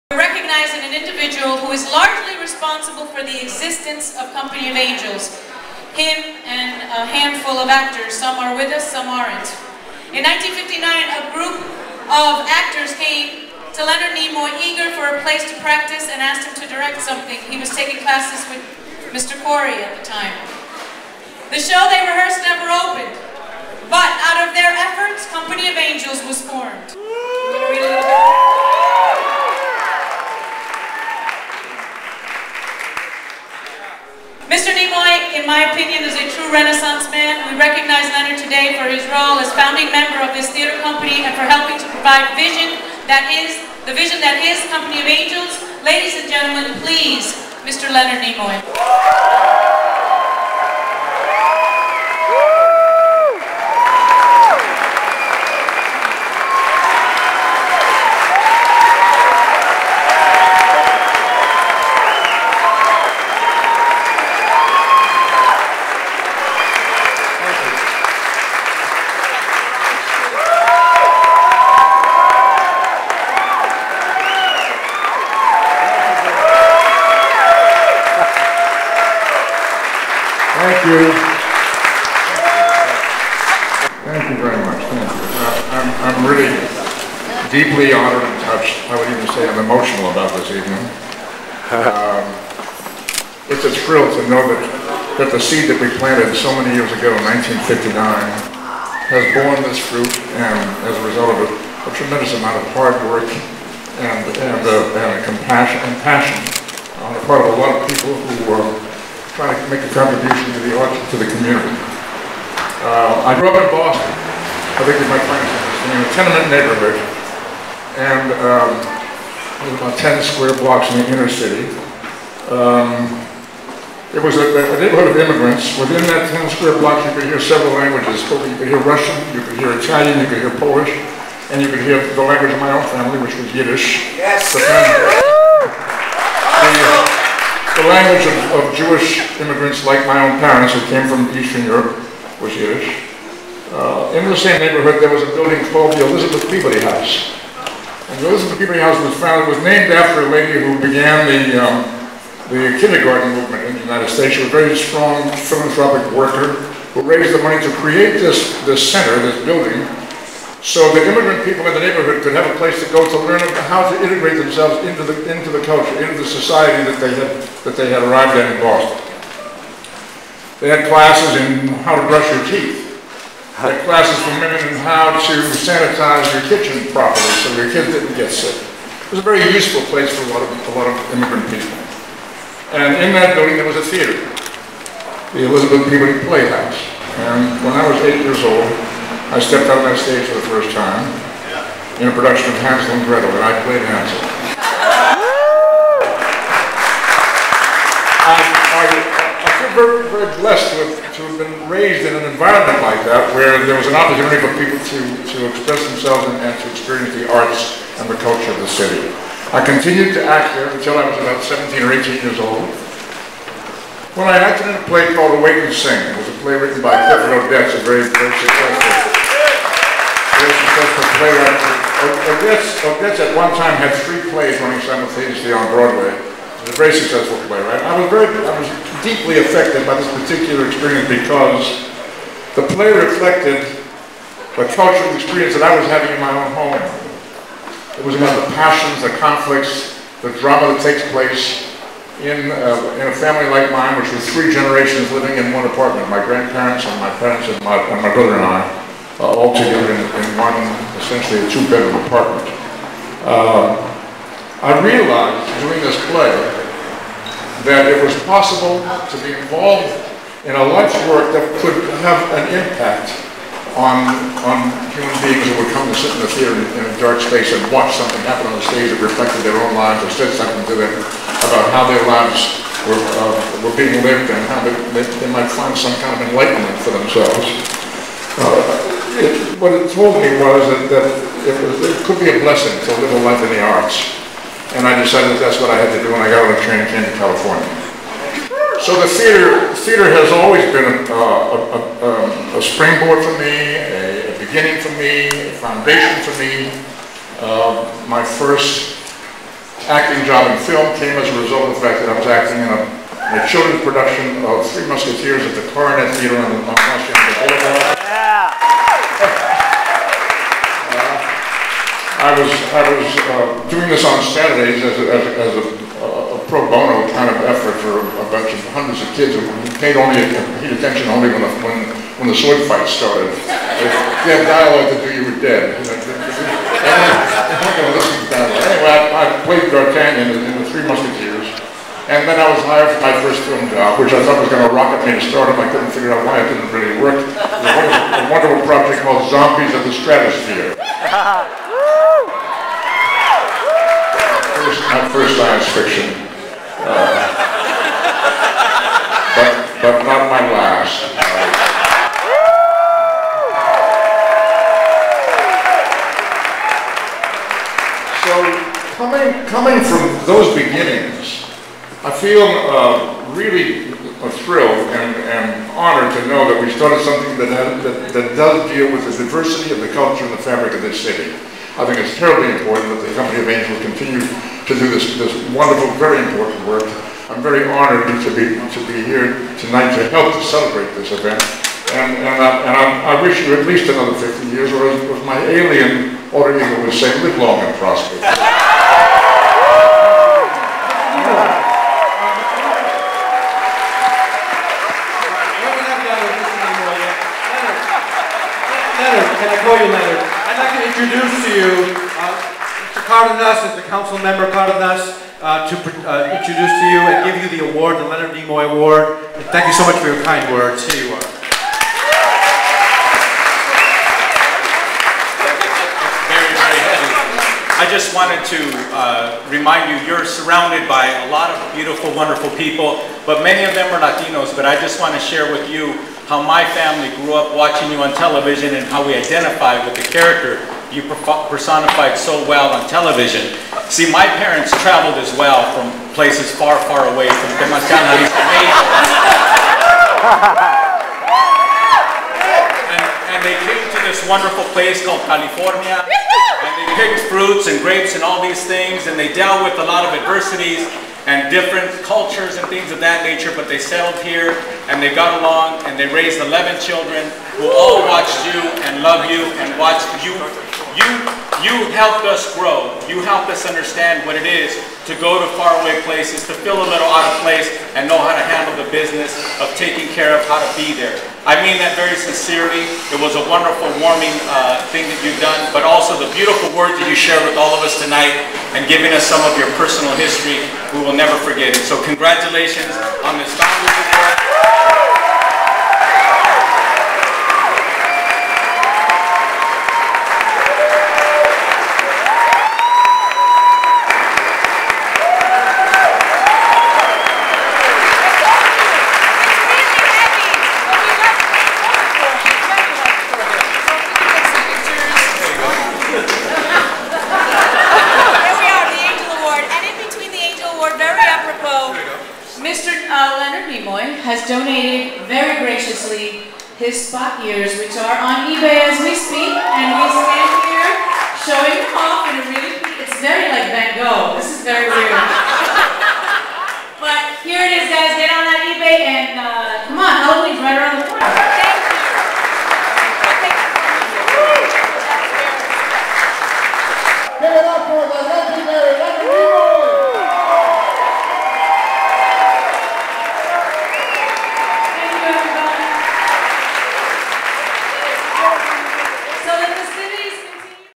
Recognizing an individual who is largely responsible for the existence of Company of Angels. Him and a handful of actors, some are with us, some aren't. In 1959, a group of actors came to Leonard Nimoy eager for a place to practice and asked him to direct something. He was taking classes with Mr. Corey at the time. The show they rehearsed never opened, but out of their efforts, Company of Angels was formed. Mr. Nimoy, in my opinion, is a true Renaissance man. We recognize Leonard today for his role as founding member of this theater company and for helping to provide vision that is the vision that is Company of Angels. Ladies and gentlemen, please, Mr. Leonard Nimoy. Thank you. Thank you very much. Thank you. I'm really deeply honored and touched. I would even say I'm emotional about this evening. It's a thrill to know that the seed that we planted so many years ago in 1959 has borne this fruit, and as a result of a tremendous amount of hard work and compassion and passion on the part of a lot of people who trying to make a contribution to the arts and to the community. I grew up in Boston. I think you might find something in a tenement neighborhood, and there was about 10 square blocks in the inner city. It was a neighborhood of immigrants. Within that 10 square blocks, you could hear several languages. You could hear Russian, you could hear Italian, you could hear Polish, and you could hear the language of my own family, which was Yiddish. Yes. The language of Jewish immigrants, like my own parents, who came from Eastern Europe, was Yiddish. In the same neighborhood, there was a building called the Elizabeth Peabody House. And the Elizabeth Peabody House was named after a lady who began the kindergarten movement in the United States. She was a very strong philanthropic worker who raised the money to create this center, this building, so the immigrant people in the neighborhood could have a place to go to learn how to integrate themselves into the culture, into the society that they had arrived at in Boston. They had classes in how to brush your teeth. They had classes for women in how to sanitize your kitchen properly so your kids didn't get sick. It was a very useful place for a lot of immigrant people. And in that building there was a theater, the Elizabeth Peabody Playhouse. And when I was 8 years old, I stepped out on that stage for the first time in a production of Hansel and Gretel, and I played Hansel. I feel very, very blessed to have been raised in an environment like that, where there was an opportunity for people to express themselves and to experience the arts and the culture of the city. I continued to act there until I was about 17 or 18 years old, when I acted in a play called Awake and Sing. It was a play written by Clifford Odets, a very successful playwright. Odets at one time had 3 plays running simultaneously on Broadway. It was a very successful playwright. I was deeply affected by this particular experience because the play reflected the cultural experience that I was having in my own home. It was about the passions, the conflicts, the drama that takes place in a family like mine, which was 3 generations living in one apartment. My grandparents and my parents and my brother and I, all together in one, essentially a 2-bedroom apartment. I realized doing this play that it was possible to be involved in a life's work that could have an impact on human beings who would come to sit in the theater in a dark space and watch something happen on the stage that reflected their own lives or said something to them about how their lives were being lived and how they might find some kind of enlightenment for themselves. What it told me was that it could be a blessing to live a life in the arts. And I decided that that's what I had to do when I got on a train and came to California. So the theater has always been a springboard for me, a beginning for me, a foundation for me. My first acting job in film came as a result of the fact that I was acting in a children's production of Three Musketeers at the Coronet Theater on Washington Boulevard. I was doing this on Saturdays as a pro bono kind of effort for a bunch of hundreds of kids who paid attention only when the sword fight started. If you had dialogue to do, you were dead. I'm not going to listen to dialogue. Anyway, I played D'Artagnan in the Three Musketeers, and then I was hired for my first film job, which I thought was going to rocket me to stardom. I couldn't figure out why it didn't really work. It was a wonderful project called Zombies of the Stratosphere. My first science fiction, but not my last. So coming from those beginnings, I feel really thrilled and honored to know that we started something that does deal with the diversity of the culture and the fabric of this city. I think it's terribly important that the Company of Angels continue to do this wonderful, very important work. I'm very honored to be here tonight to help to celebrate this event. And I wish you at least another 50 years, or as my alien alter ego would say, live long and prosper. Leonard, can I call you Leonard? I'd like to introduce to you Mr. Cardenas, as the council member Cardenas, to introduce to you and give you the award, the Leonard Nimoy Award. And thank you so much for your kind words. Here you are. Very, very heavy. I just wanted to remind you, you're surrounded by a lot of beautiful, wonderful people, but many of them are Latinos. But I just want to share with you how my family grew up watching you on television and how we identify with the character you personified so well on television. See, my parents traveled as well from places far, far away, from Temacana to Mexico. And they came to this wonderful place called California, and they picked fruits and grapes and all these things, and they dealt with a lot of adversities and different cultures and things of that nature, but they settled here and they got along and they raised 11 children who all watched you and loved you and watched you. You helped us grow. You helped us understand what it is to go to faraway places, to feel a little out of place and know how to handle the business of taking care of how to be there. I mean that very sincerely. It was a wonderful, warming thing that you've done, but also the beautiful words that you shared with all of us tonight and giving us some of your personal history. We will never forget it. So congratulations on this Founders Award. Leonard Nimoy has donated very graciously his spot years, which are on eBay as we speak, and we stand here showing them off in a really, it's very like Van Gogh. This is very weird.